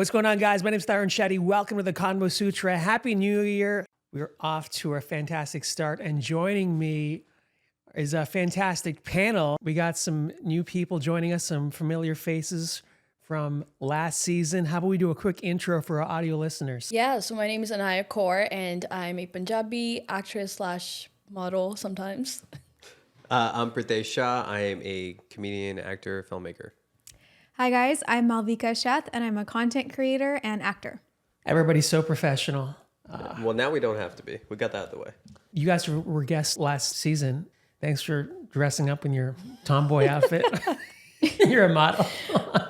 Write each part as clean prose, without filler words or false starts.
What's going on, guys? My name is Tarun Shetty. Welcome to the Convo Sutra. Happy New Year. We're off to a fantastic start, and joining me is a fantastic panel. We got some new people joining us, some familiar faces from last season. How about we do a quick intro for our audio listeners? Yeah, so my name is Anaya Kaur, and I'm a Punjabi actress slash model sometimes. I'm Pritesh Shah. I am a comedian, actor, filmmaker. Hi guys, I'm Malvika Sheth, and I'm a content creator and actor. Everybody's so professional. Well, now we don't have to be. We got that out of the way. You guys were guests last season. Thanks for dressing up in your tomboy outfit. You're a model.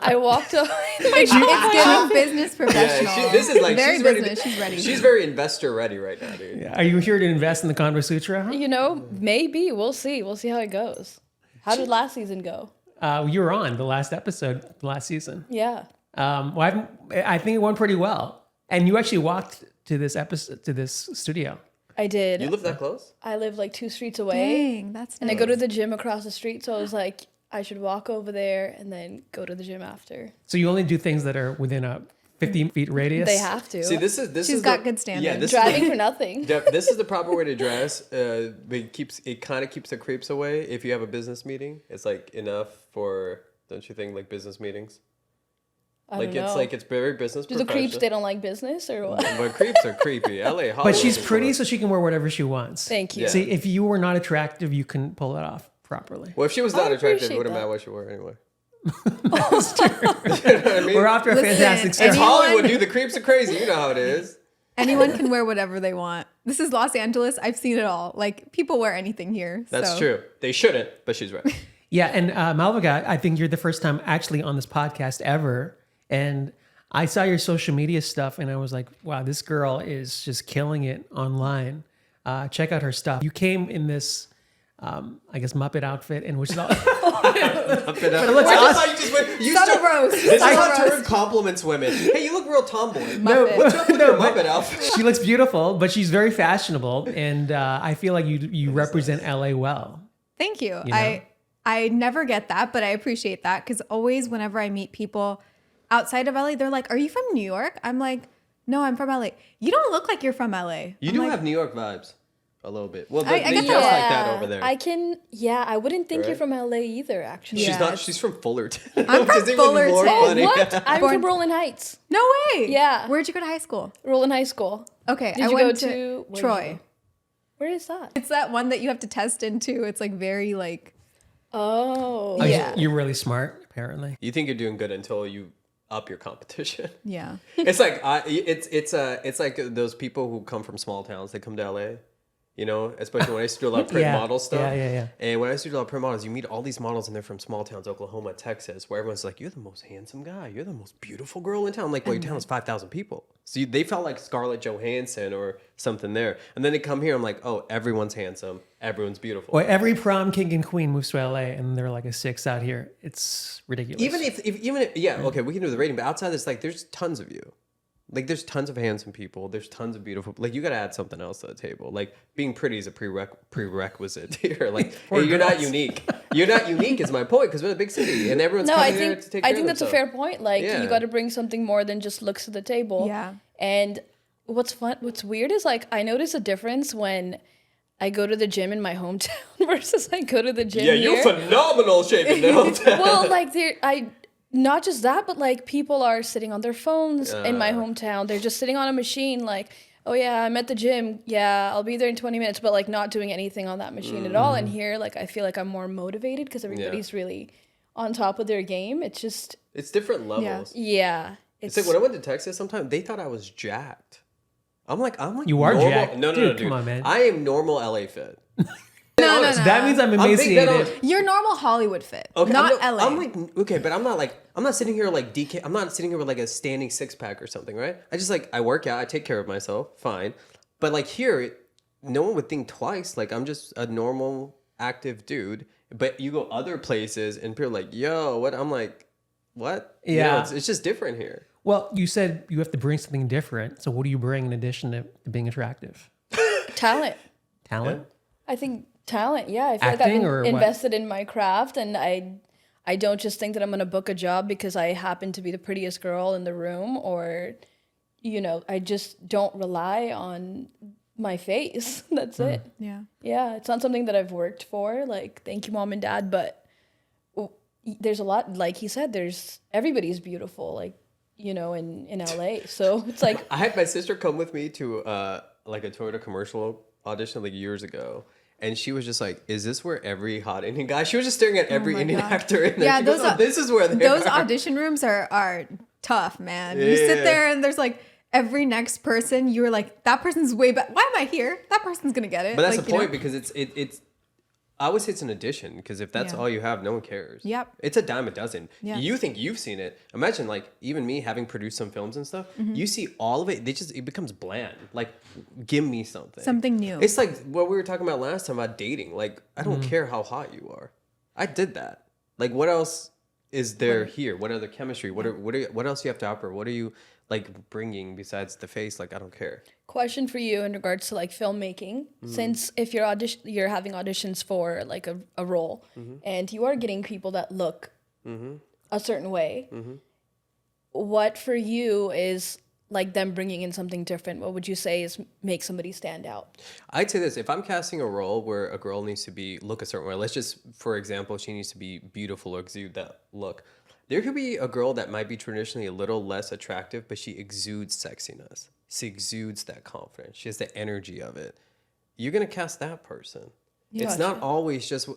I walked away. It's getting business professional. Yeah, this is like very she's business. ready. She's ready. She's very investor ready right now, dude. Yeah. Are you here to invest in the Convo Sutra? Huh? You know, maybe. We'll see. We'll see how it goes. How did last season go? You were on the last episode last season. Yeah. Well, I think it went pretty well. And you actually walked to this episode, to this studio. I did. You live that close? I live like 2 streets away. Dang, that's nice. And I go to the gym across the street, so I was like, I should walk over there and then go to the gym after. So you only do things that are within a 15 feet radius? They have to. See, this is She's got good standards. Yeah, this Driving is for nothing. this is the proper way to dress. It kind of keeps the creeps away. If you have a business meeting, it's like enough for, don't you think, like business meetings? I don't know. It's very business. Do the creeps, they don't like business or what? But creeps are creepy. LA, Hollywood. But she's pretty, so she can wear whatever she wants. Thank you. Yeah. See, if you were not attractive, you couldn't pull it off properly. Well, if she was not I attractive, it appreciate wouldn't that. matter what she wore anyway. That's true. You know what I mean? We're off to a Listen, fantastic start. It's Anyone- Hollywood, dude. The creeps are crazy. You know how it is. Anyone can wear whatever they want. This is Los Angeles. I've seen it all. Like, people wear anything here. That's so. true. They shouldn't, but she's right. Yeah, and Malvika, I think you're the first time actually on this podcast ever. And I saw your social media stuff and I was like, wow, this girl is just killing it online. Check out her stuff. You came in this, I guess, Muppet outfit, and which is all... But it looks awesome. Summer roast. This is Summer how Tarun roast. compliments women. Hey, you look real tomboy. Muppet. What's up with your Muppet outfit? She looks beautiful, but she's very fashionable. And I feel like you represent LA well. Thank you. You know? I never get that, but I appreciate that because always whenever I meet people outside of LA, they're like, "Are you from New York?" I'm like, "No, I'm from LA." You don't look like you're from LA. You I'm do like, have New York vibes. A little bit. Well, I they get dress that. like that over there. I wouldn't think you're Right? from LA either, actually. She's Yeah, not. it's- She's from Fullerton. I'm Which from is even Fullerton. more Oh, funny. What? I'm Born- from Rolling Heights. No way. Yeah. Where'd you go to high school? Rolling High School. Okay, Did I you went go to to- where did you Troy. go? Where is that? It's that one that you have to test into. It's like very like. Oh. Oh, Yeah. You're really smart, apparently. You think you're doing good until you up your competition. Yeah. It's like it's like those people who come from small towns. They come to LA. You know, especially when I used to do a lot of print Yeah. model stuff. Yeah. And when I used to do a lot of print models, you meet all these models and they're from small towns, Oklahoma, Texas, where everyone's like, "You're the most handsome guy. You're the most beautiful girl in town." I'm like, well, your town is 5,000 people. So they felt like Scarlett Johansson or something there. And then they come here, I'm like, oh, everyone's handsome. Everyone's beautiful. Well, every prom king and queen moves to LA, and they're like a 6 out here. It's ridiculous. Even if yeah, okay, we can do the rating, but outside this, like, there's tons of you. Like, there's tons of handsome people. There's tons of beautiful. Like, you got to add something else to the table. Like, being pretty is a prerequisite here. Like, hey, you're not unique. You're not unique is my point, because we're in a big city and everyone's No, coming I there think to take care I think of that's a themselves. fair point. Like Yeah. you got to bring something more than just looks to the table. Yeah. And what's weird is like I notice a difference when I go to the gym in my hometown versus I go to the gym Yeah, here. you're phenomenal shape in the hotel. Well, like not just that, but like people are sitting on their phones in my hometown. They're just sitting on a machine like, "Oh yeah, I'm at the gym. Yeah, I'll be there in 20 minutes," but like not doing anything on that machine at all. And here, like I feel like I'm more motivated because everybody's really on top of their game. It's just It's different levels. yeah. It's like when I went to Texas, sometimes they thought I was jacked. I'm like You are normal. jacked. No, Dude, dude. come on, man. I am normal LA fit. No. That means I'm I'm big emaciated. that You're normal Hollywood fit, Okay, not I'm LA. I'm like, okay, but I'm not sitting here like DK. I'm not sitting here with like a standing 6-pack or something, right? I just like, I work out, I take care of myself, fine. But like here, no one would think twice. Like, I'm just a normal, active dude. But you go other places and people are like, yo, what? I'm like, what? You know, Yeah. it's just different here. Well, you said you have to bring something different. So what do you bring in addition to being attractive? talent. Talent? I think talent. Yeah, I feel Acting like or I've what? invested in my craft, and I don't just think that I'm going to book a job because I happen to be the prettiest girl in the room, or, I just don't rely on my face. That's it. Yeah. Yeah, it's not something that I've worked for. Like, thank you, mom and dad. But there's a lot, like he said, everybody's beautiful, like, in LA. So it's like. I had my sister come with me to like a Toyota commercial audition like years ago. And she was just like, "Is this where every hot Indian guy?" She was just staring at every Indian actor in there. Yeah, she goes, this is where those audition rooms are tough, man. You sit there and there's like every next person. You're like, that person's way better. Why am I here? That person's gonna get it. But that's like, the point because it's. I would say it's an addition because if that's all you have, no one cares. Yep. It's a dime a dozen. Yeah. You think you've seen it. Imagine like even me having produced some films and stuff. You see all of it. It becomes bland. Like, give me something. Something new. It's like what we were talking about last time about dating. Like, I don't care how hot you are. I did that. Like, what else is there here? What other chemistry? What else you have to offer? What are you like bringing besides the face? Like, I don't care. Question for you in regards to like filmmaking, since if you're having auditions for like a role, and you are getting people that look a certain way, what for you is like them bringing in something different? What would you say is make somebody stand out? I'd say this: if I'm casting a role where a girl needs to look a certain way, let's just, for example, she needs to be beautiful or exude that look. There could be a girl that might be traditionally a little less attractive, but she exudes sexiness. She exudes that confidence. She has the energy of it. You're going to cast that person. Yeah, it's not always just...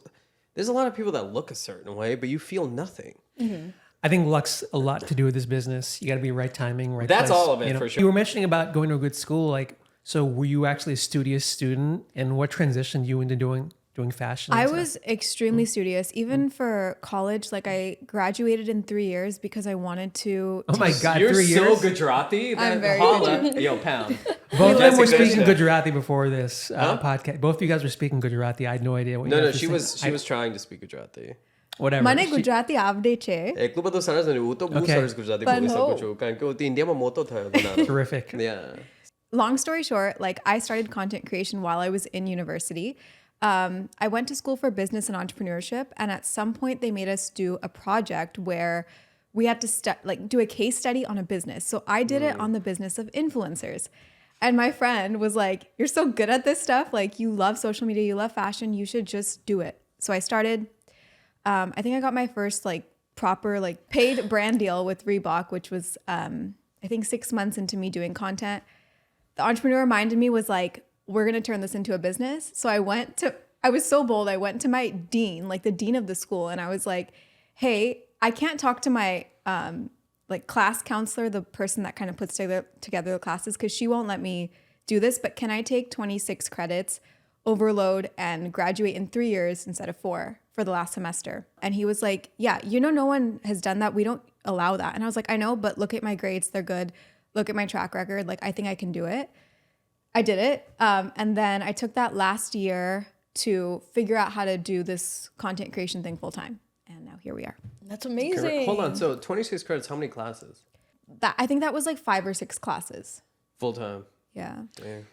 There's a lot of people that look a certain way, but you feel nothing. I think luck's a lot to do with this business. You got to be right timing, right That's place, all of it, for sure. You were mentioning about going to a good school. Like, so were you actually a studious student? And what transitioned you into doing fashion? I was extremely studious. Even for college, like I graduated in 3 years because I wanted to. Oh my God, You're 3 years? so Gujarati. I'm very Holla. Yo, pound. Both of them were That's a good speaking shit. Gujarati before this podcast. Both of you guys were speaking Gujarati. I had no idea what you No, guys she were was trying to speak Gujarati. whatever. મને ગુજરાતી આવડે છે. એટલું બધું સરસ નથી. હું તો બહુ Okay. સરસ ગુજરાતી But બોલી no. શકું છું કારણ કે હું તો ઇન્ડિયામાં મોટો થયો નાનો. Terrific. Yeah. Long story short, like I started content creation while I was in university. I went to school for business and entrepreneurship, and at some point they made us do a project where we had to do a case study on a business. So I did it on the business of influencers. And my friend was like, "You're so good at this stuff. Like, you love social media, you love fashion. You should just do it." So I started. I think I got my first like proper like paid brand deal with Reebok, which was I think 6 months into me doing content. The entrepreneur mind in me was like, we're going to turn this into a business. So I was so bold. I went to my dean, like the dean of the school. And I was like, hey, I can't talk to my like class counselor, the person that kind of puts together the classes, because she won't let me do this. But can I take 26 credits, overload, and graduate in 3 years instead of 4 for the last semester? And he was like, yeah, no one has done that. We don't allow that. And I was like, I know, but look at my grades. They're good. Look at my track record. Like, I think I can do it. I did it. And then I took that last year to figure out how to do this content creation thing full time. And now here we are. That's amazing. Hold on. So 26 credits, how many classes? I think that was like 5 or 6 classes. Full time. Yeah.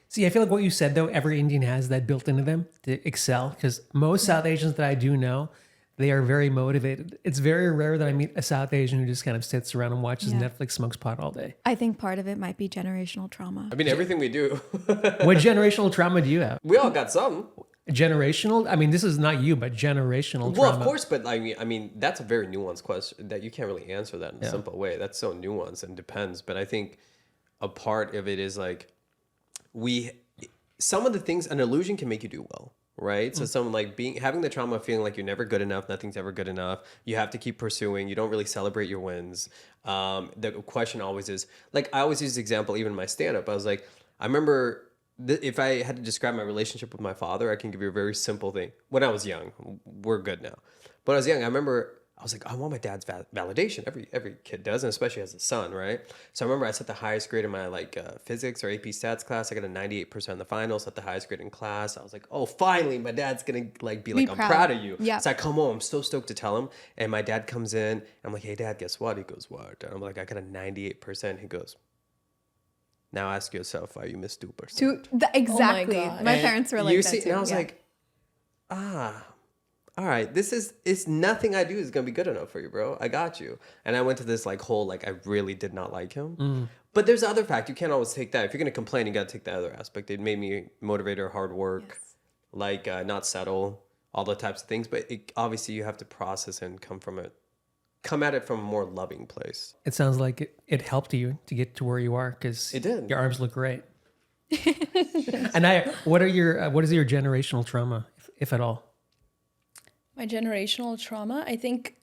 See, I feel like what you said, though, every Indian has that built into them to excel. Because most South Asians that I do know, they are very motivated. It's very rare that I meet a South Asian who just kind of sits around and watches Netflix, smokes pot all day. I think part of it might be generational trauma. I mean, everything we do. What generational trauma do you have? We all got some. Generational? I mean, this is not you, but generational trauma. Well, of course, but I mean, that's a very nuanced question that you can't really answer that in a simple way. That's so nuanced and depends. But I think a part of it is like some of the things, an illusion can make you do well. Right. So someone like having the trauma of feeling like you're never good enough. Nothing's ever good enough. You have to keep pursuing. You don't really celebrate your wins. The question always is like, I always use the example, even in my stand up, I was like, I remember if I had to describe my relationship with my father, I can give you a very simple thing. When I was young, we're good now. But when I was young, I remember I was like, I want my dad's validation. Every kid does, and especially as a son, right? So I remember I set the highest grade in my like physics or AP stats class. I got a 98% in the finals, set the highest grade in class. I was like, oh, finally, my dad's gonna like be like, I'm proud of you. Yeah. So I come home, I'm so stoked to tell him, and my dad comes in, and I'm like, hey, Dad, guess what? He goes, what? And I'm like, I got a 98%. He goes, now ask yourself why you missed 2%. Exactly. God. My parents were like you that see, too. and I was Yeah. like, all right, it's nothing I do is gonna be good enough for you, bro. I got you. And I went to this like whole like I really did not like him. But there's the other fact. You can't always take that. If you're gonna complain, you gotta take the other aspect. It made me motivator, hard work, like not settle, all the types of things. But obviously you have to process and come at it from a more loving place. It sounds like it helped you to get to where you are because It did. Your arms look great. And what is your generational trauma, if at all? My generational trauma, I think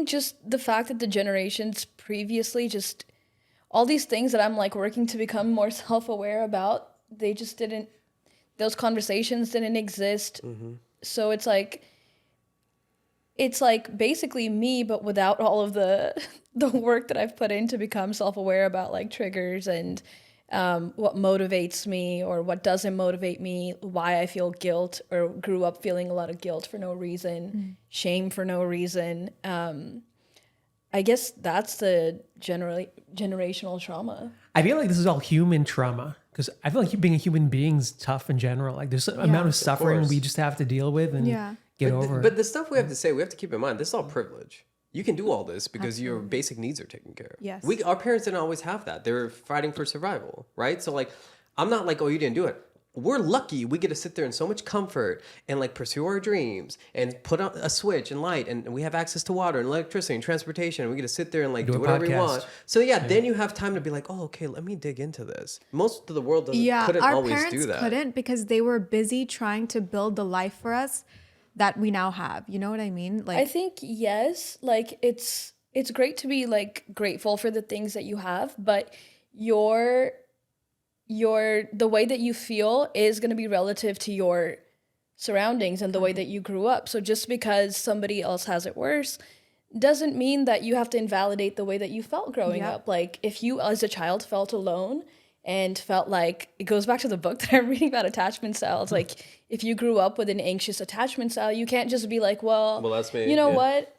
just the fact that the generations previously, just all these things that I'm like working to become more self-aware about, they just didn't, those conversations didn't exist. So it's like basically me, but without all of the work that I've put in to become self-aware about like triggers and what motivates me or what doesn't motivate me, why I feel guilt or grew up feeling a lot of guilt for no reason, shame for no reason. I guess that's the generational trauma. I feel like this is all human trauma because I feel like being a human being's tough in general. Like there's an amount of suffering we just have to deal with and get over it. But the stuff we have to say, we have to keep in mind, this is all privilege. You can do all this because your basic needs are taken care of. Yes. Our parents didn't always have that. They were fighting for survival, right? So like, I'm not like, oh, you didn't do it. We're lucky we get to sit there in so much comfort and like pursue our dreams and put on a switch and light, and we have access to water and electricity and transportation, and we get to sit there and like do whatever we want. So yeah, then you have time to be like, oh, okay, let me dig into this. Most of the world couldn't always do that. Our parents couldn't because they were busy trying to build the life for us that we now have. You know what I mean? Like, I think yes, like it's great to be like grateful for the things that you have, but the way that you feel is going to be relative to your surroundings and the way that you grew up. So just because somebody else has it worse doesn't mean that you have to invalidate the way that you felt growing up. Like if you as a child felt alone and felt like, it goes back to the book that I'm reading about attachment styles. Like if you grew up with an anxious attachment style, you can't just be like, well that's me. You know what?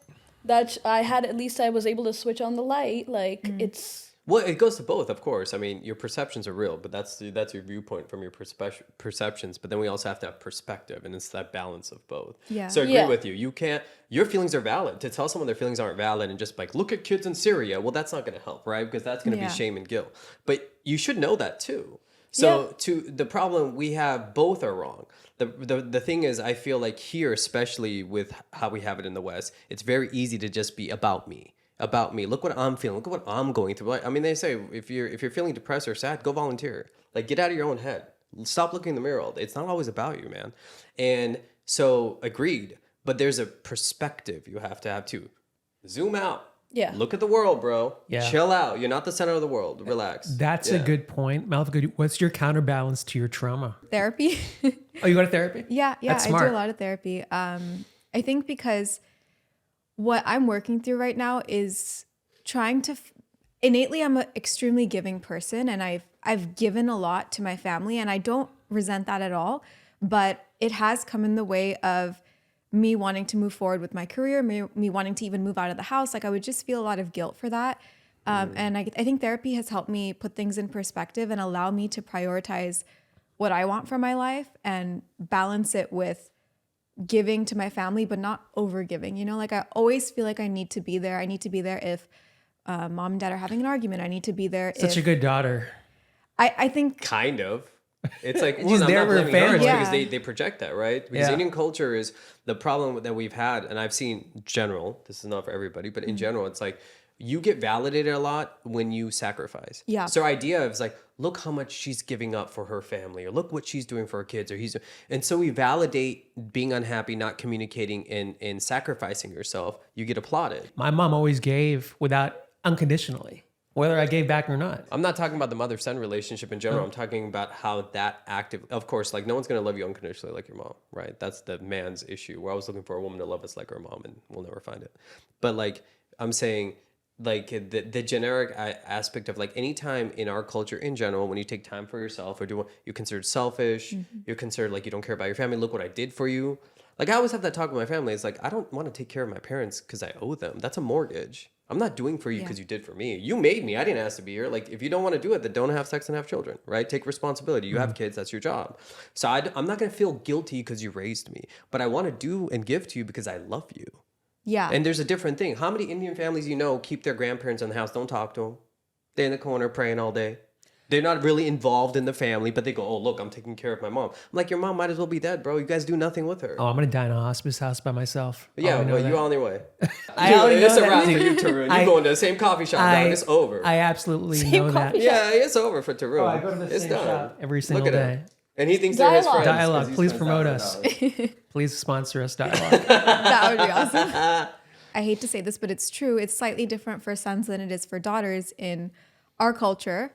That at least I was able to switch on the light. Like it's, well, it goes to both, of course. I mean, your perceptions are real, but that's your viewpoint from your perceptions. But then we also have to have perspective, and it's that balance of both. Yeah. So I agree with you. You can't. Your feelings are valid. To tell someone their feelings aren't valid and just like look at kids in Syria, well, that's not going to help, right? Because that's going to be shame and guilt. But you should know that too. So to the problem we have, both are wrong. The thing is, I feel like here, especially with how we have it in the West, it's very easy to just be about me. Look what I'm feeling. Look at what I'm going through. Like, I mean, they say if you're feeling depressed or sad, go volunteer. Like, get out of your own head. Stop looking in the mirror all day. It's not always about you, man. And so, agreed. But there's a perspective you have to have too. Zoom out. Yeah. Look at the world, bro. Yeah. Chill out. You're not the center of the world. Relax. That's a good point. Malvika, what's your counterbalance to your trauma? therapy. Oh, you go to therapy? Yeah, That's I smart. do a lot of therapy. I think because what I'm working through right now is trying to innately, I'm an extremely giving person, and I've given a lot to my family, and I don't resent that at all. But it has come in the way of me wanting to move forward with my career, me wanting to even move out of the house. Like I would just feel a lot of guilt for that. And I think therapy has helped me put things in perspective and allow me to prioritize what I want from my life and balance it with giving to my family, but not over giving. You know, like I always feel like I need to be there. I need to be there if mom and dad are having an argument. I need to be there. Such a good daughter. I think Kind of. It's like, She's well, I'm there not for her blaming her family. because they project that, right? Because Yeah. Indian culture is the problem that we've had, and I've seen general, this is not for everybody, but in general, it's like you get validated a lot when you sacrifice. Yeah. So our idea is like, look how much she's giving up for her family, or look what she's doing for her kids, or and so we validate being unhappy, not communicating, and sacrificing yourself. You get applauded. My mom always gave without unconditionally, whether I gave back or not. I'm not talking about the mother-son relationship in general. I'm talking about how that active, of course, like no one's going to love you unconditionally like your mom, right? That's the man's issue. We're always looking for a woman to love us like our mom, and we'll never find it. But like, I'm saying, like the generic aspect of like anytime in our culture in general, when you take time for yourself or you're considered selfish, you're considered like you don't care about your family. Look what I did for you. Like I always have that talk with my family. It's like, I don't want to take care of my parents because I owe them. That's a mortgage. I'm not doing for you because you did for me. You made me. I didn't ask to be here. Like, if you don't want to do it, then don't have sex and have children, right? Take responsibility. You have kids. That's your job. So I'm not going to feel guilty because you raised me. But I want to do and give to you because I love you. Yeah. And there's a different thing. How many Indian families keep their grandparents in the house, don't talk to them? They're in the corner praying all day. They're not really involved in the family, but they go, oh, look, I'm taking care of my mom. I'm like, your mom might as well be dead, bro. You guys do nothing with her. Oh, I'm going to die in a hospice house by myself. Yeah, well, you're on your way. I already know It's a that. wrap for you, Tarun. You're going to the same coffee shop now. It's over. I absolutely know that. Yeah, it's over for Tarun. Oh, I go to the It's same done. shop every single Look at day. him. And he thinks they're his friends. Dialogue. 'cause he Please spends promote $1,000. us. Please sponsor us, Dialogue. That would be awesome. I hate to say this, but it's true. It's slightly different for sons than it is for daughters in our culture.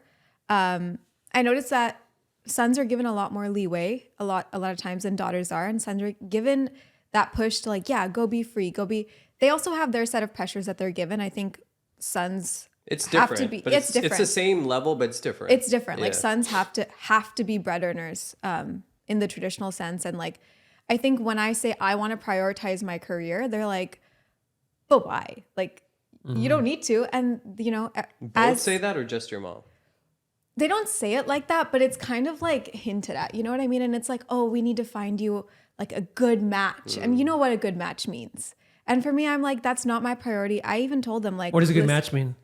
I noticed that sons are given a lot more leeway a lot of times than daughters are, and sons are given that push to like, yeah, go be free, go be. They also have their set of pressures that they're given. I think sons It's have different. to be. But It's different. It's the same level, but it's different. It's different. Like Yeah. sons have to be bread earners in the traditional sense. And like, I think when I say I want to prioritize my career, they're like, but why? Like, you don't need to. And you know, Both say that or just your mom? they don't say it like that, but it's kind of like hinted at. You know what I mean? And it's like, oh, we need to find you like a good match. And you know what a good match means. And for me, I'm like, that's not my priority. I even told them like, What does a good listen, match mean?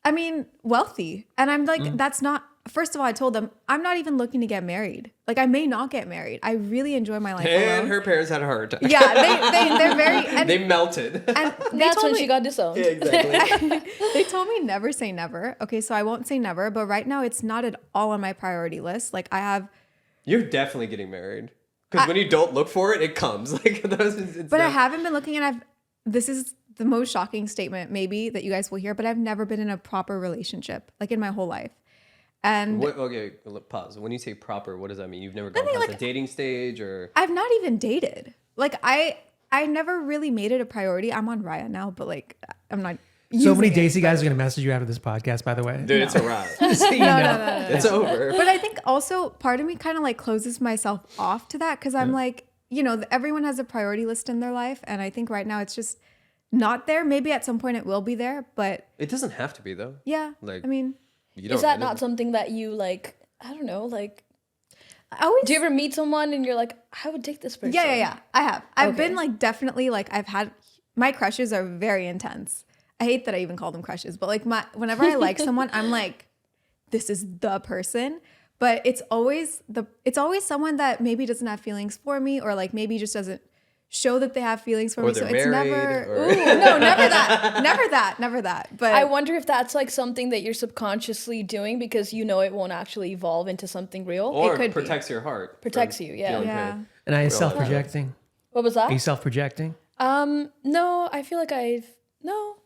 I mean, wealthy. And I'm like, that's not, first of all, I told them, I'm not even looking to get married. Like, I may not get married. I really enjoy my life And alone. her parents had a heart attack. Yeah, they're very, and, They melted. and they That's told when me, she got disowned. Exactly. they told me never say never. Okay, so I won't say never, but right now it's not at all on my priority list. Like I have, You're definitely getting married. Because when you don't look for it, it comes. Like, but I haven't been looking, and this is the most shocking statement maybe that you guys will hear, but I've never been in a proper relationship, like in my whole life. And Okay, pause. When you say proper, what does that mean? You've never gone past the dating stage, or I've not even dated. Like I never really made it a priority. I'm on Raya now, but like I'm not. So many using it. Daisy guys are going to message you after this podcast, by the way. dude, it's a wrap. So you know. It's over. But I think also part of me kind of like closes myself off to that because I'm like, you know, everyone has a priority list in their life, and I think right now it's just not there. Maybe at some point it will be there, but It doesn't have to be though. yeah. Like, I mean, Is that not something that you like? I don't know. Like, I always do you ever meet someone and you're like, I would take this person? Yeah. I have. I've Okay. been like definitely like I've had my crushes are very intense. I hate that I even call them crushes, but like whenever I like someone, I'm like, this is the person. But it's always someone that maybe doesn't have feelings for me, or like maybe just doesn't show that they have feelings for Or me. they're So it's married, never or- ooh, no, never that. But I wonder if that's like something that you're subconsciously doing because you know it won't actually evolve into something real. or could be. protects your heart. Protects from you, yeah. feeling Yeah. pain. And I am self-projecting. What was that? Are you self-projecting? No, I feel like no.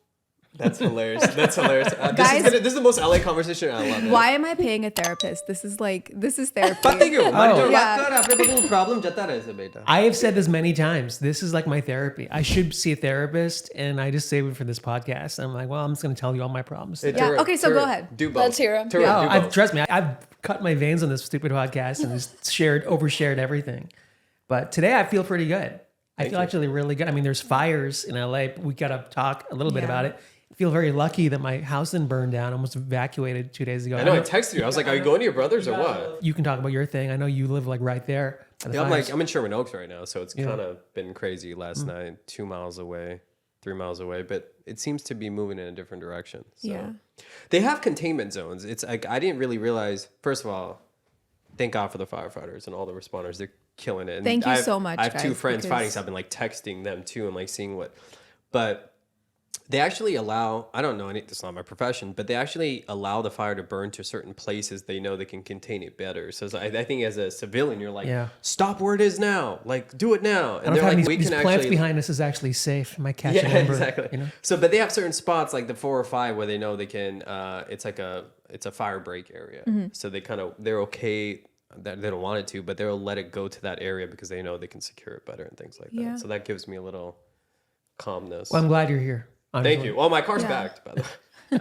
That's hilarious. That's hilarious. Guys- this is the most LA conversation. I love it. why am I paying a therapist? This is therapy. Pati क्यों? मन जो Yeah. बात कर, आपने को problem जता रहे से बेटा. I have said this many times. This is like my therapy. I should see a therapist, and I just save it for this podcast. I'm like, well, I'm just going to tell you all my problems. Hey, today. Yeah, Tarun, okay, so Tarun, go ahead. Do both. Let's hear 'em. Tarun, Yeah. Oh, do both. trust me, I've cut my veins on this stupid podcast and just overshared everything. But today I feel pretty good. I feel actually really good. I mean, there's fires in LA. We got to talk a little bit Yeah. about it. I feel very lucky that my house didn't burn down. I almost evacuated 2 days ago. I know. I texted you. I was like, "Are you going to your brother's or what?" You can talk about your thing. I know you live like right there. by the Yeah, fires. I'm in Sherman Oaks right now, so it's kind of been crazy last night. 2 miles away, 3 miles away, but it seems to be moving in a different direction. So. Yeah. They have containment zones. It's like I didn't really realize. First of all, thank God for the firefighters and all the responders. They're killing it. And Thank you I've- so much, I have two guys, friends fighting, because- so I've been like texting them too and like seeing what. But they actually allow. I don't know. It's not my profession, but they actually allow the fire to burn to certain places they know they can contain it better. So I think as a civilian, you're like, Yeah. stop where it is now. Like, do it now. I And don't they're have like, these, we these can plants actually. behind us is actually safe. My catch Yeah, an ember, exactly. You know? So, but they have certain spots like the 4 or 5 where they know they can. It's like it's a fire break area. Mm-hmm. So they're okay. That they don't want it to, but they'll let it go to that area because they know they can secure it better and things like that. Yeah. So that gives me a little calmness. Well, I'm glad you're here. Honestly. Thank you. Well, my car's Yeah. backed, by the way.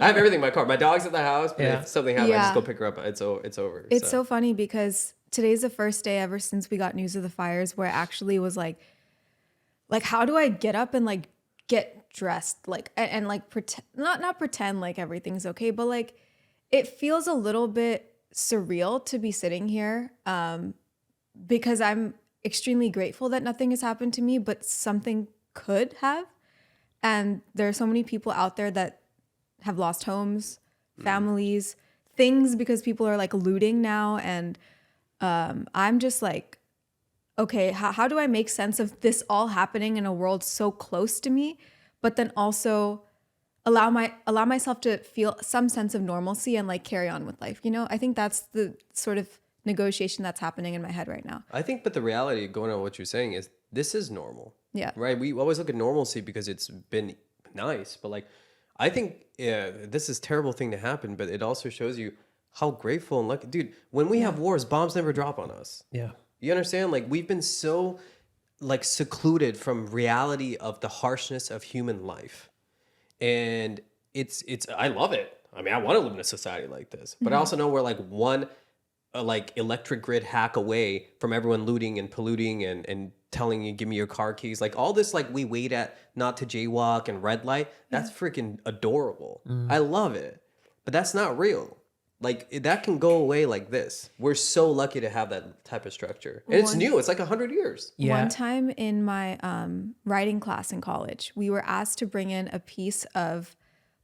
I have everything in my car. My dog's at the house, but Yeah. if something happens, I Yeah. just go pick her up. It's over. It's so funny because today's the first day ever since we got news of the fires where it actually was like how do I get up and like get dressed like and like pretend not pretend like everything's okay, but like it feels a little bit surreal to be sitting here because I'm extremely grateful that nothing has happened to me, but something could have. And there are so many people out there that have lost homes, families, things, because people are like looting now. And I'm just like, okay, how do I make sense of this all happening in a world so close to me, but then also allow myself to feel some sense of normalcy and like carry on with life? You know, I think that's the sort of negotiation that's happening in my head right now. I think, but the reality going on what you're saying is this is normal. Yeah. Right. We always look at normalcy because it's been nice, but like, I think this is a terrible thing to happen, but it also shows you how grateful and lucky, dude, when we have wars, bombs never drop on us. Yeah. You understand? Like, we've been so like secluded from reality of the harshness of human life. And it's I love it. I mean, I want to live in a society like this, but I also know we're like one like electric grid hack away from everyone looting and polluting and telling you, give me your car keys. Like all this, like we wait at not to jaywalk and red light. That's freaking adorable. I love it, but that's not real. Like that can go away like this. We're so lucky to have that type of structure. And it's new. It's like 100 years. Yeah. One time in my writing class in college, we were asked to bring in a piece of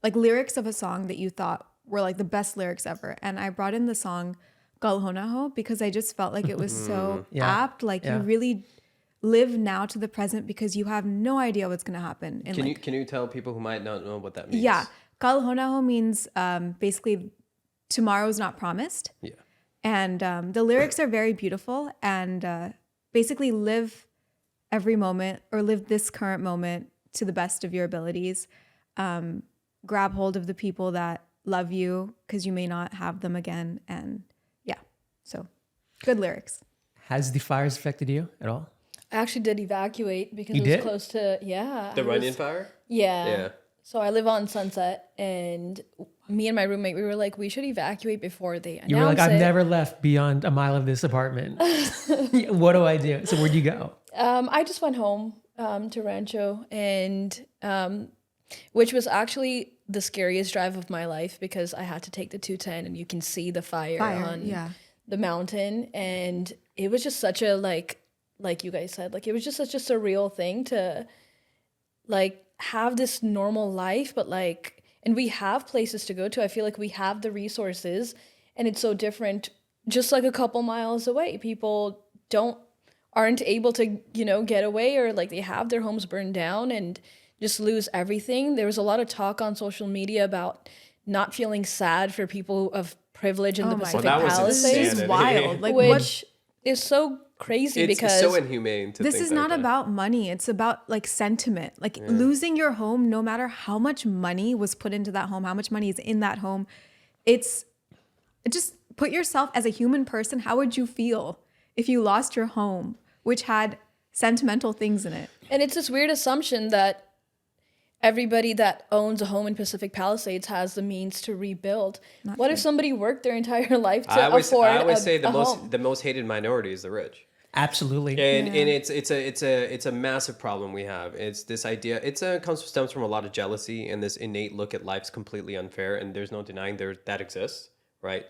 like lyrics of a song that you thought were like the best lyrics ever. And I brought in the song Galhonaho because I just felt like it was so apt. Like you really live now to the present because you have no idea what's going to happen. And Can you tell people who might not know what that means? Yeah. Galhonaho means basically tomorrow's not promised. Yeah. And the lyrics are very beautiful and basically live every moment or live this current moment to the best of your abilities. Grab hold of the people that love you because you may not have them again. And yeah, so good lyrics. Has the fires affected you at all? I actually did evacuate because You it was did? close to, The Runyon fire? Yeah. Yeah. So I live on Sunset, and me and my roommate, we were like, we should evacuate before they announce You were like, I've it. never left beyond a mile of this apartment. What do I do? So where'd you go? I just went home to Rancho, and which was actually the scariest drive of my life because I had to take the 210, and you can see the fire on the mountain, and it was just such a like you guys said, like it was just such a surreal thing to like have this normal life, but like, and we have places to go to. I feel like we have the resources, and it's so different just like a couple miles away. People aren't able to, you know, get away, or like they have their homes burned down and just lose everything. There was a lot of talk on social media about not feeling sad for people of privilege in the Pacific Palisades. This is wild. Like which is so crazy because it's so inhumane to this think is not that. about money. It's about like sentiment. Like losing your home, no matter how much money was put into that home, how much money is in that home. It's just put yourself as a human person. How would you feel if you lost your home, which had sentimental things in it? And it's this weird assumption that everybody that owns a home in Pacific Palisades has the means to rebuild. What if somebody worked their entire life to afford I always say a home? the most hated minority is the rich. Absolutely. And it's a massive problem we have. It's this idea. Stems from a lot of jealousy and this innate look at life's completely unfair. And there's no denying that exists, right?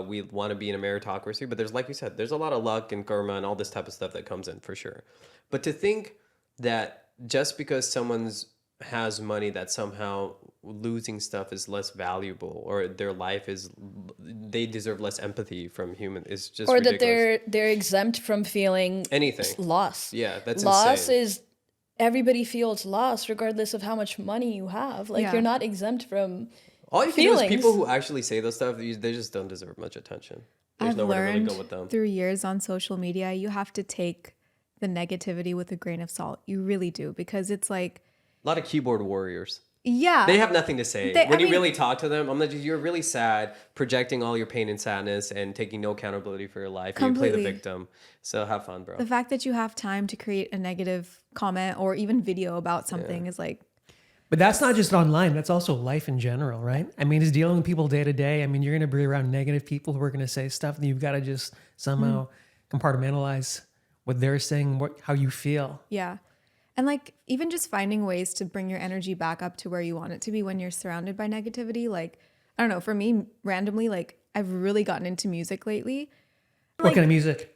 We want to be in a meritocracy, but there's, like you said, there's a lot of luck and karma and all this type of stuff that comes in for sure. But to think that just because someone's has money that somehow losing stuff is less valuable, or their life is, they deserve less empathy from human, is just or ridiculous. that they're exempt from feeling anything loss. Yeah, that's loss insane. is everybody feels loss regardless of how much money you have. Like you're not exempt from all you feelings. can do is people who actually say those stuff, they just don't deserve much attention. There's I've nowhere to learned really go with them. through years on social media, you have to take the negativity with a grain of salt. You really do, because it's like A lot of keyboard warriors. Yeah. They have nothing to say. I When you mean- really talk to them, I'm like, you're really sad, projecting all your pain and sadness and taking no accountability for your life. And you play the Completely. victim. So have fun, bro. The fact that you have time to create a negative comment or even video about something is like, But that's not just online. That's also life in general, right? I mean, it's dealing with people day to day. I mean, you're going to be around negative people who are going to say stuff, and you've got to just somehow compartmentalize what they're saying, how you feel. yeah. And like even just finding ways to bring your energy back up to where you want it to be when you're surrounded by negativity. Like, I don't know, for me, randomly, like I've really gotten into music lately. What kind of music?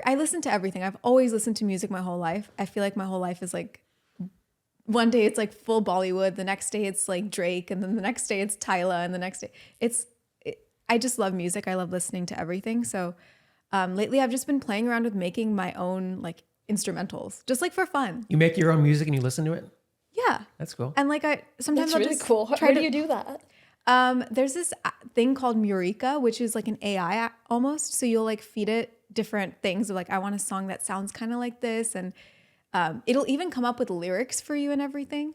I listen to everything. I've always listened to music my whole life. I feel like my whole life is like, one day it's like full Bollywood, the next day it's like Drake, and then the next day it's Tyla, and the next day I just love music. I love listening to everything. So lately I've just been playing around with making my own like instrumentals, just like for fun. You make your own music and you listen to it? Yeah. That's cool. And like sometimes That's I'll really just cool. try How to do you do that? There's this thing called Murica, which is like an AI almost. So you'll like feed it different things of like, I want a song that sounds kind of like this. And it'll even come up with lyrics for you and everything.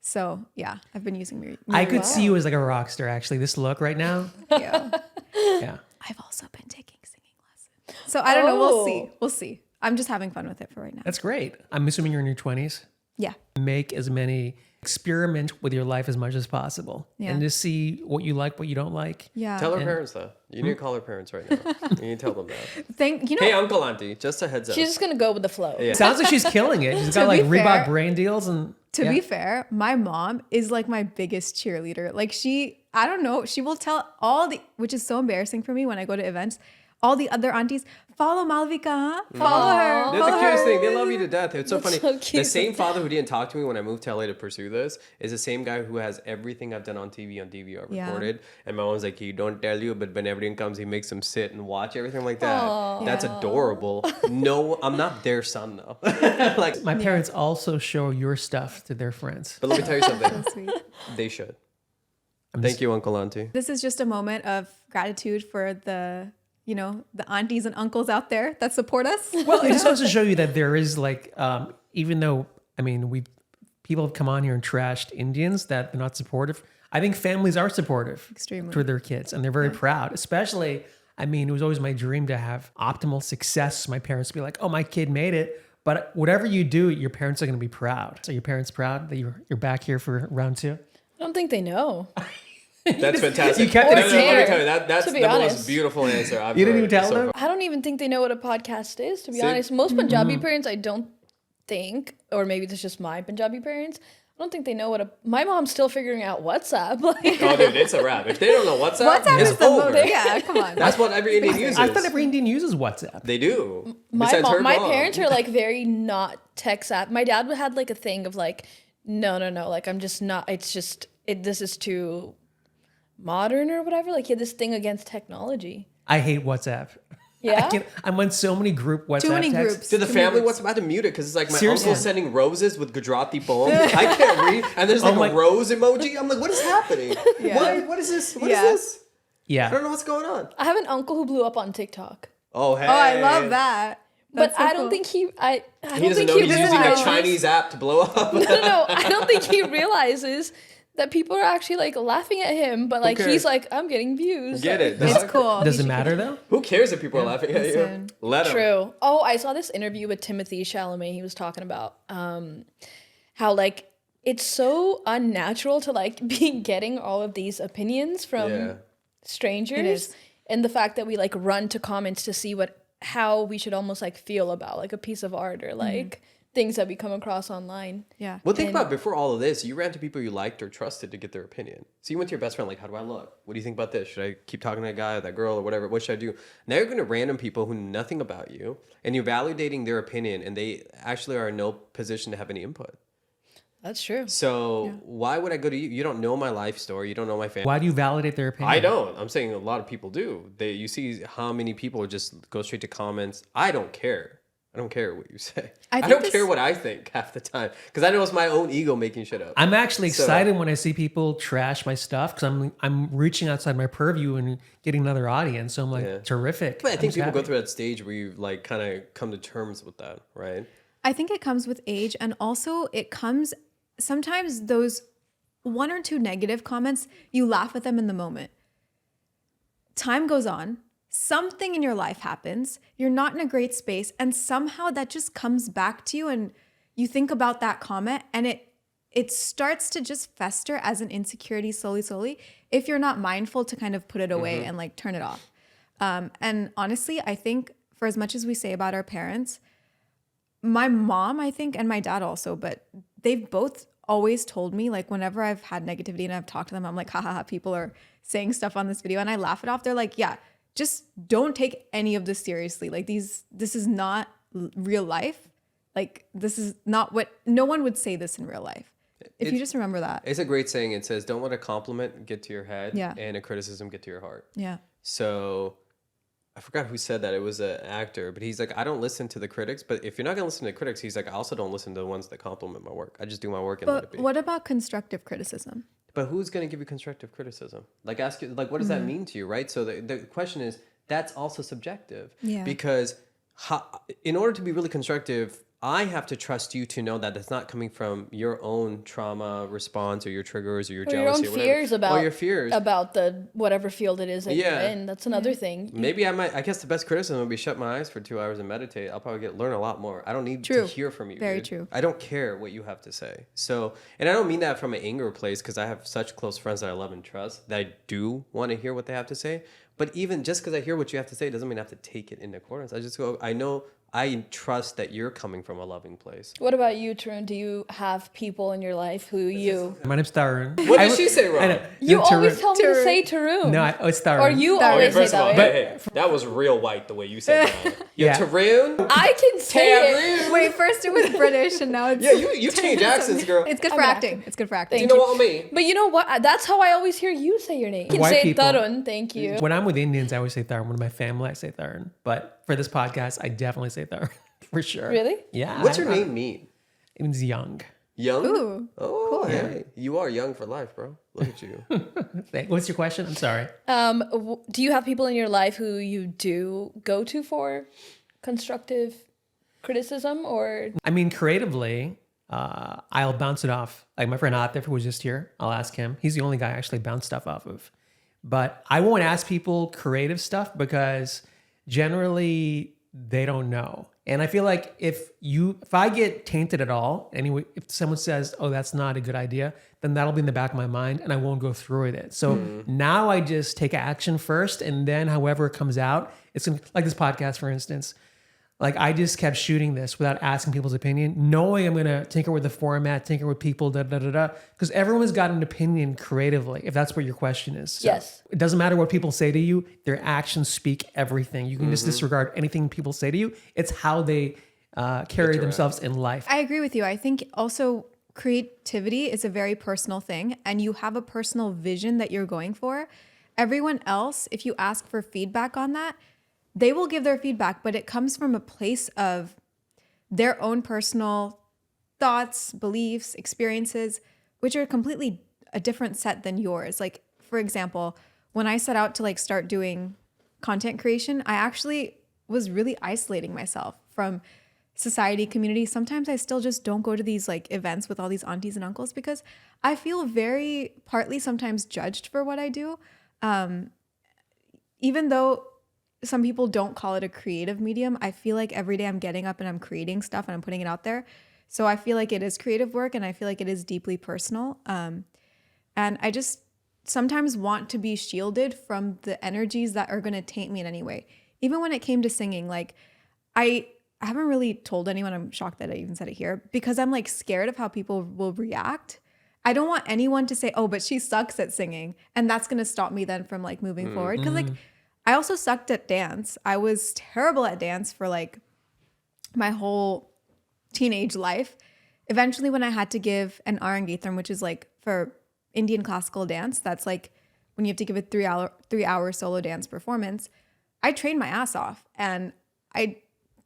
So yeah, I've been using Murica. I could see you as like a rock star, actually. This look right now. Yeah. Yeah. I've also been taking singing lessons. So I don't know. We'll see. Oh. We'll see. I'm just having fun with it for right now. That's great. I'm assuming you're in your 20s. Yeah. Make as many, experiment with your life as much as possible. Yeah. And just see what you like, what you don't like. Yeah. Tell her parents though. You need to call her parents right now. You need to tell them that. You know, Hey, uncle, auntie, just a heads up. She's just gonna go with the flow. Yeah. Sounds like she's killing it. She's got like be Reebok fair- brand deals and to yeah. be fair, my mom is like my biggest cheerleader. Like I don't know, she will tell which is so embarrassing for me when I go to events, all the other aunties, follow Malvika, huh? Follow her. They're the follow cutest her. thing. They love you to death. It's so That's funny. so cute. The same father who didn't talk to me when I moved to LA to pursue this is the same guy who has everything I've done on TV on DVR Yeah. recorded. And my mom's like, he don't tell you, but when everything comes, he makes them sit and watch everything like that. That's Yeah. adorable. No, I'm not their son though. Like, My parents also show your stuff to their friends. but let me tell you something. Sweet. They should. Thank you, uncle, auntie. This is just a moment of gratitude for the aunties and uncles out there that support us. Well, it just goes to show you that there is like, even though, I mean, people have come on here and trashed Indians that they're not supportive. I think families are supportive Extremely. to their kids and they're very proud, especially, I mean, it was always my dream to have optimal success. My parents would be like, oh, my kid made it. But whatever you do, your parents are going to be proud. So your parents proud that you're back here for round 2? I don't think they know. That's fantastic. You kept it No, let me secret, tell you, that's to the be most honest. beautiful answer I've You didn't heard even tell so them? far. I don't even think they know what a podcast is, to be See? honest. Most Punjabi parents, I don't think, or maybe it's just my Punjabi parents, I don't think they know my mom's still figuring out WhatsApp. Like, Oh, dude, it's a wrap. If they don't know WhatsApp, WhatsApp it's is the over. yeah, come on. That's what every Indian uses. I thought every Indian uses WhatsApp. They do. my Besides her my mom. parents are like very not tech savvy. My dad had like a thing of like, no, like I'm just not, this is too modern or whatever. Like he had this thing against technology. I hate WhatsApp. Yeah? I'm on so many group WhatsApp Too many texts. groups. To the Too many family, groups. what's about to mute it? Because it's like my Seriously. uncle sending roses with Gujarati poems. I can't read. And there's like Oh my- a rose emoji. I'm like, what is happening? Yeah. What is this? What Yeah. is this? I Yeah. don't know what's going on. I have an uncle who blew up on TikTok. Oh, hey. Oh, I love that. But That's so I don't cool. think I don't He doesn't think know he he's using a realizes. Chinese app to blow up. No, I don't think he realizes that people are actually like laughing at him, but like cares? he's like, I'm getting views. Get Like, it. It's dog. cool. Does You it should matter keep though? Who cares if people are laughing at you? Listen. Let them. True. Oh, I saw this interview with Timothy Chalamet. He was talking about how like it's so unnatural to like be getting all of these opinions from Yeah. strangers, is. and the fact that we like run to comments to see how we should almost like feel about like a piece of art or like things that we come across online. Yeah. Well, think about it, before all of this, you ran to people you liked or trusted to get their opinion. So you went to your best friend, like, how do I look? What do you think about this? Should I keep talking to that guy or that girl or whatever? What should I do? Now you're going to random people who know nothing about you and you're validating their opinion and they actually are in no position to have any input. That's true. So why would I go to you? You don't know my life story. You don't know my family. Why do you validate their opinion? I don't. I'm saying a lot of people do. You see how many people just go straight to comments. I don't care. I don't care what you say. I I, think don't this- care what I think half the time because I know it's my own ego making shit up. I'm actually So- excited when I see people trash my stuff because I'm reaching outside my purview and getting another audience. So I'm like, Yeah. terrific. But I I'm think just people go happy. through that stage where you like kind of come to terms with that, right? I think it comes with age, and also it comes sometimes those 1 or 2 negative comments, you laugh at them in the moment. Time goes on, something in your life happens, you're not in a great space, and somehow that just comes back to you and you think about that comment and it starts to just fester as an insecurity slowly if you're not mindful to kind of put it away and like turn it off. And honestly, I think for as much as we say about our parents, my mom, I think, and my dad also, but they've both always told me, like, whenever I've had negativity and I've talked to them, I'm like, ha, people are saying stuff on this video, and I laugh it off. They're like, yeah, just don't take any of this seriously. Like, this is not real life. Like, this is not what, no one would say this in real life. If you just remember that. It's a great saying. It says, don't let a compliment get to your head Yeah. and a criticism get to your heart. Yeah. So I forgot who said that. It was an actor, but he's like, I don't listen to the critics, but if you're not going to listen to critics, he's like, I also don't listen to the ones that compliment my work. I just do my work and let it But be. what about constructive criticism? But who's going to give you constructive criticism? Like, ask you, like, what does that mean to you, right? So the question is, that's also subjective. Yeah. Because in order to be really constructive, I have to trust you to know that it's not coming from your own trauma response or your triggers or your jealousy your own or whatever. fears about or your fears about the whatever field it is that you're in. That's another thing. Maybe I guess the best criticism would be shut my eyes for 2 hours and meditate. I'll probably learn a lot more. I don't need to hear from you. Very dude. true. I don't care what you have to say. So, and I don't mean that from an anger place, because I have such close friends that I love and trust that I do want to hear what they have to say. But even just because I hear what you have to say doesn't mean I have to take it in accordance. I just go, I trust that you're coming from a loving place. What about you, Tarun? Do you have people in your life who you... My name's Tarun. What did she say wrong? You always Tarun. tell me to say Tarun. No, it's Tarun. Or you always say that way. That was real white the way you said that. Yeah. Tarun? I can say it. Wait, first it was British and now it's... Yeah, you change accents, girl. It's good for acting. It's good for acting. You know what I mean? But you know what? That's how I always hear you say your name. You can White say people. Tarun. Thank you. When I'm with Indians, I always say Tarun. When my family, I say Tarun. But for this podcast, I definitely say Tarun. For sure. Really? Yeah. What's your name mean? It means young. Young? Ooh, Oh, hey. You are young for life, bro. Look at you. What's your question? I'm sorry. Do you have people in your life who you do go to for constructive criticism, or... I mean, creatively, I'll bounce it off. Like my friend Atif, who was just here, I'll ask him. He's the only guy I actually bounce stuff off of. But I won't ask people creative stuff because generally they don't know. And I feel like if I get tainted at all, anyway, if someone says, oh, that's not a good idea, then that'll be in the back of my mind and I won't go through with it. So now I just take action first, and then however it comes out, it's gonna, like this podcast, for instance. Like I just kept shooting this without asking people's opinion, knowing I'm gonna tinker with the format, tinker with people, because everyone's got an opinion creatively, if that's what your question is. So Yes. it doesn't matter what people say to you; their actions speak everything. You can just disregard anything people say to you. It's how they carry themselves in life. I agree with you. I think also creativity is a very personal thing, and you have a personal vision that you're going for. Everyone else, if you ask for feedback on that, they will give their feedback, but it comes from a place of their own personal thoughts, beliefs, experiences, which are completely a different set than yours. Like, for example, when I set out to like start doing content creation, I actually was really isolating myself from society, community. Sometimes I still just don't go to these like events with all these aunties and uncles because I feel very partly sometimes judged for what I do. Even though some people don't call it a creative medium, I feel like every day I'm getting up and I'm creating stuff and I'm putting it out there. So I feel like it is creative work, and I feel like it is deeply personal. And I just sometimes want to be shielded from the energies that are going to taint me in any way. Even when it came to singing, like I haven't really told anyone, I'm shocked that I even said it here, because I'm like scared of how people will react. I don't want anyone to say, oh, but she sucks at singing. And that's going to stop me then from like moving forward. Because like I also sucked at dance. I was terrible at dance for like my whole teenage life. Eventually, when I had to give an Arangetram, which is like for Indian classical dance, that's like when you have to give a 3-hour solo dance performance, I trained my ass off. And I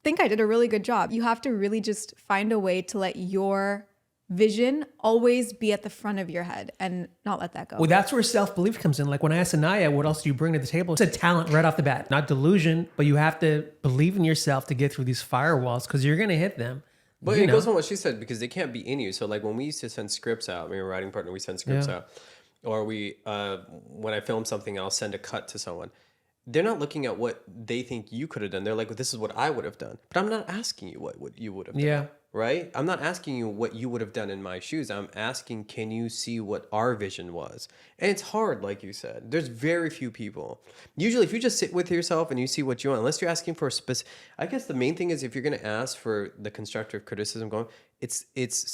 think I did a really good job. You have to really just find a way to let your vision always be at the front of your head and not let that go. Well, that's where self-belief comes in. Like when I asked Anaya, what else do you bring to the table? It's a talent right off the bat, not delusion, but you have to believe in yourself to get through these firewalls because you're going to hit them. But it goes on what she said, because they can't be in you. So like when we used to send scripts out, me and my writing partner, we send scripts out, or we, when I film something, I'll send a cut to someone. They're not looking at what they think you could have done. They're like, well, this is what I would have done. But I'm not asking you what you would have done. Yeah. right? I'm not asking you what you would have done in my shoes. I'm asking, can you see what our vision was? And it's hard, like you said. There's very few people. Usually, if you just sit with yourself and you see what you want, unless you're asking for a specific, I guess the main thing is if you're going to ask for the constructive criticism going, it's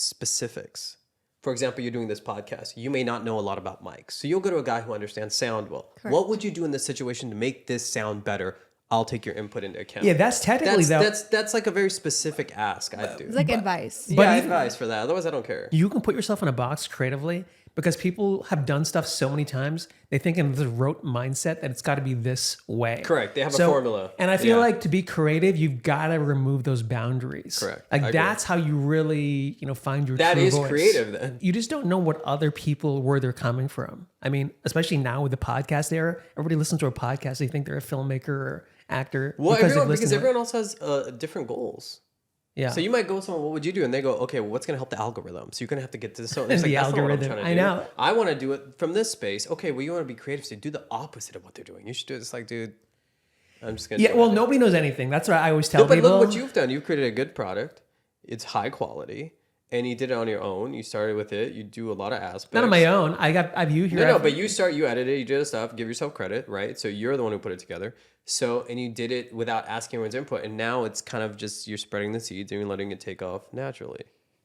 specifics. For example, you're doing this podcast. You may not know a lot about mics. So you'll go to a guy who understands sound well. Correct. What would you do in this situation to make this sound better? I'll take your input into account. Yeah, that's technically that's like a very specific ask I do. It's like advice. Yeah, But advice for that. Otherwise, I don't care. you can put yourself in a box creatively because people have done stuff so many times. They think in this rote mindset that it's got to be this way. Correct. They have a formula. And I feel Yeah. like to be creative, you've got to remove those boundaries. Correct. Like I agree. that's how you really, find your That true is voice. creative then. You just don't know what other people, where they're coming from. I mean, especially now with the podcast era, everybody listens to a podcast. They think they're a filmmaker or actor. Well, they've because listened to it. everyone else has different goals. Yeah. So you might go with someone, what would you do? And they go, okay, well, what's going to help the algorithm? So you're going to have to get to this. So it's like, The that's not what I'm algorithm. trying to I do. know. I want to do it from this space. Okay, well, you want to be creative. So do the opposite of what they're doing. You should do it. It's like, dude, I'm just going to Yeah, well, nobody knows anything. That's what I always tell No, but people. look what you've done. You've created a good product. It's high quality. And you did it on your own. You started with it. You do a lot of aspects. Not on my own. I've you here. No, but you edited it, you did the stuff, give yourself credit, right? So you're the one who put it together. So, and you did it without asking everyone's input. And now it's kind of just, you're spreading the seeds and you're letting it take off naturally.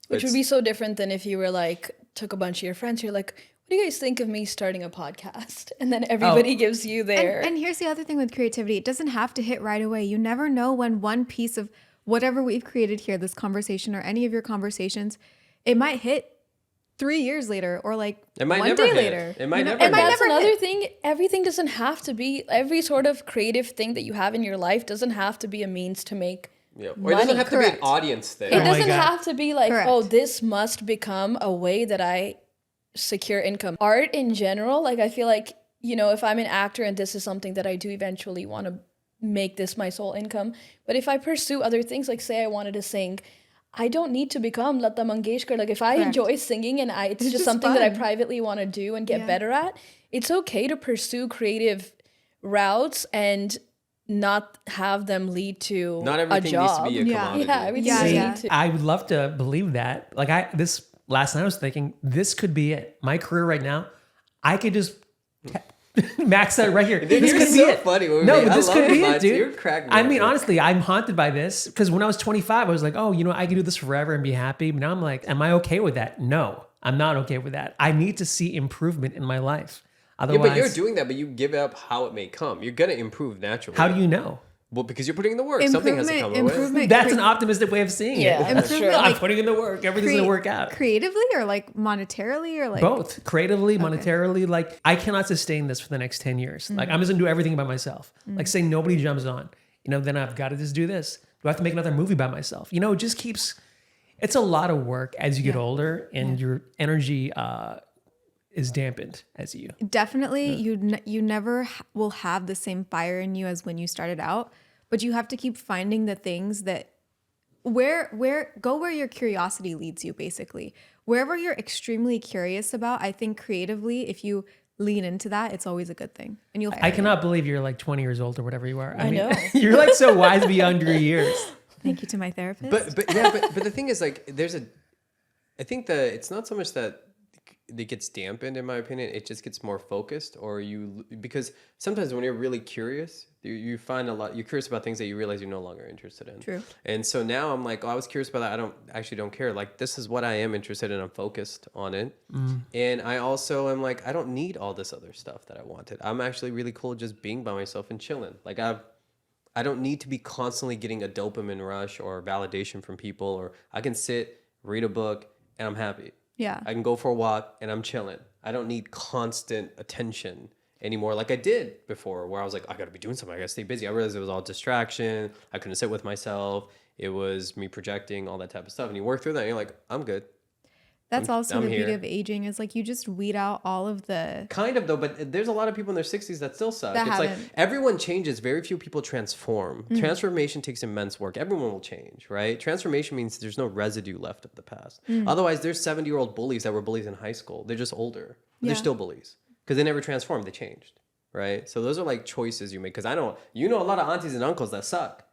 Which would be so different than if you were like, took a bunch of your friends, you're like, what do you guys think of me starting a podcast? And then everybody gives you their... And here's the other thing with creativity. It doesn't have to hit right away. You never know when one piece of whatever we've created here, this conversation or any of your conversations, it might hit 3 years later or like It might one never day hit. later. It might never And hit. that's another thing. Everything doesn't have to be, every sort of creative thing that you have in your life doesn't have to be a means to make Yeah. Or it doesn't money. have to be an Correct. audience thing. It my doesn't God. have to be like, Correct. oh, this must become a way that I secure income. Art in general, like I feel like, if I'm an actor and this is something that I do eventually want to make this my sole income. But if I pursue other things, like say I wanted to sing, I don't need to become Lata Mangeshkar. Like if I Correct. enjoy singing and it's just just something that I fun. privately want to do and get Yeah. better at, it's okay to pursue creative routes and not have them lead to Not a everything job. needs to be a Yeah. commodity. Yeah, everything Yeah, doesn't yeah. need to. I would love to believe that. Like last night I was thinking this could be it. My career right now, I could just max out right here. Dude, this you're could so be it. funny. No, I but this love could be your it, lines. dude. You're cracking me I up, mean, man. honestly, I'm haunted by this because when I was 25, I was like, oh, I can do this forever and be happy. But now I'm like, am I okay with that? No, I'm not okay with that. I need to see improvement in my life. Yeah, Otherwise, but you're doing that, but you give up how it may come. You're going to improve naturally. how do you know? Well, because you're putting in the work. Something has to come away. Improvement. That's an optimistic way of seeing it. Yeah, Improvement, sure. I'm like, putting in the work. Everything's going to work out. Creatively or like monetarily or like Both creatively, monetarily. Like I cannot sustain this for the next 10 years. Like I'm just gonna do everything by myself. Like say nobody jumps on, then I've got to just do this. Do I have to make another movie by myself? It just keeps, it's a lot of work as you get older and your energy is dampened as you. Definitely, you never will have the same fire in you as when you started out, but you have to keep finding the things that go where your curiosity leads you. Basically, wherever you're extremely curious about, I think creatively, if you lean into that, it's always a good thing. And you'll. I cannot believe you're like 20 years old or whatever you are. I know. You're like so wise beyond your years. Thank you to my therapist. But the thing is, like, I think that it's not so much that it gets dampened, in my opinion. It just gets more focused, because sometimes when you're really curious, you find you're curious about things that you realize you're no longer interested in. True. And so now I'm like, I was curious about that. I don't care. Like, this is what I am interested in. I'm focused on it. And I also am like, I don't need all this other stuff that I wanted. I'm actually really cool just being by myself and chilling. Like I don't need to be constantly getting a dopamine rush or validation from people, or I can sit, read a book, and I'm happy. yeah. I can go for a walk and I'm chilling. I don't need constant attention anymore like I did before, where I was like, I got to be doing something. I got to stay busy. I realized it was all distraction. I couldn't sit with myself. It was me projecting, all that type of stuff. And you work through that and you're like, I'm good. That's also I'm the beauty here. of aging is like you just weed out all of the. Kind of though, but there's a lot of people in their 60s that still suck. That It's like haven't. everyone changes. Very few people transform. Transformation takes immense work. Everyone will change, right? Transformation means there's no residue left of the past. Otherwise, there's 70-year-old bullies that were bullies in high school. They're just older. But Yeah. They're still bullies because they never transformed. They changed, right? So those are like choices you make. Because I know a lot of aunties and uncles that suck.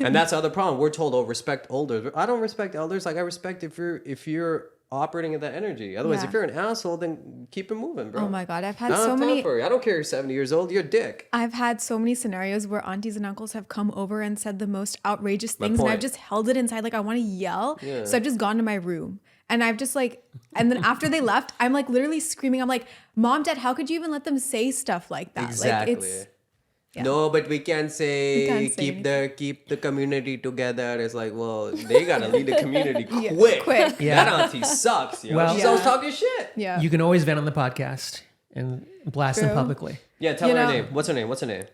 And that's the other problem. We're told, oh, respect elders. I don't respect elders. Like I respect if you're operating at that energy. Otherwise, Yeah. if you're an asshole, then keep it moving, bro. Oh my God. I've had I don't so have time many. for you. I don't care you're 70 years old. You're a dick. I've had so many scenarios where aunties and uncles have come over and said the most outrageous things, and I've point. just held it inside. Like I want to yell. Yeah. So I've just gone to my room. And I've just like, and then after they left, I'm like literally screaming. I'm like, Mom, Dad, how could you even let them say stuff like that? Exactly. Like it's, yeah. No, but we can't say, We can't say keep the community together. It's like, well, they gotta lead the community quick. quick. Yeah. That auntie sucks, yo. Well- She's Yeah. always talking shit. Yeah. You can always vent on the podcast and blast them True. publicly. Yeah, tell You her know- name. What's her name?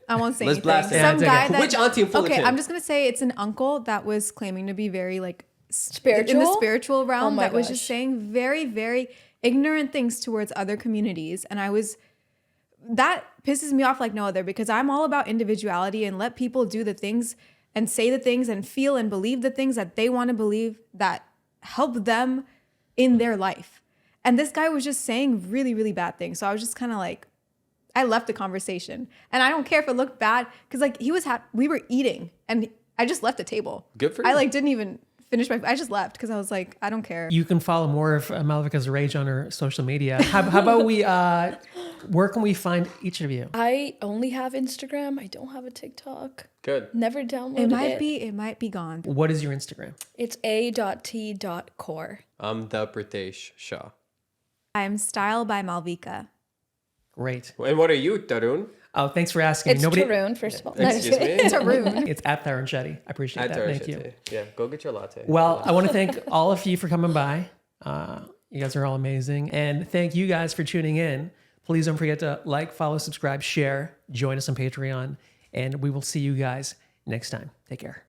I won't say Let's anything. blast it. Yeah, Some it's guy okay. that, Which auntie in Fullerton? Okay, I'm just gonna say it's an uncle that was claiming to be very like Spiritual? in the spiritual realm. Oh my that was just gosh. saying very, very ignorant things towards other communities, and that pisses me off like no other, because I'm all about individuality and let people do the things and say the things and feel and believe the things that they want to believe that help them in their life. And this guy was just saying really, really bad things. So I was just kind of like, I left the conversation, and I don't care if it looked bad, because like we were eating and I just left the table. Good for I you. like didn't even finish I just left because I was like, I don't care. You can follow more of Malvika's rage on her social media. How about we, where can we find each of you? I only have Instagram. I don't have a TikTok. Good. Never downloaded it. It might be gone. What is your Instagram? It's a.t.core. I'm the Pritesh Shah. I'm Style by Malvika. Great. And what are you, Tarun? Oh, thanks for asking. It's Tarun, first of all. No, just Excuse kidding. me? Tarun. It's at Tarun Shetty. I appreciate that. Thank you. Tarun Shetty. Yeah, go get your latte. Well, I want to thank all of you for coming by. You guys are all amazing. And thank you guys for tuning in. Please don't forget to like, follow, subscribe, share, join us on Patreon, and we will see you guys next time. Take care.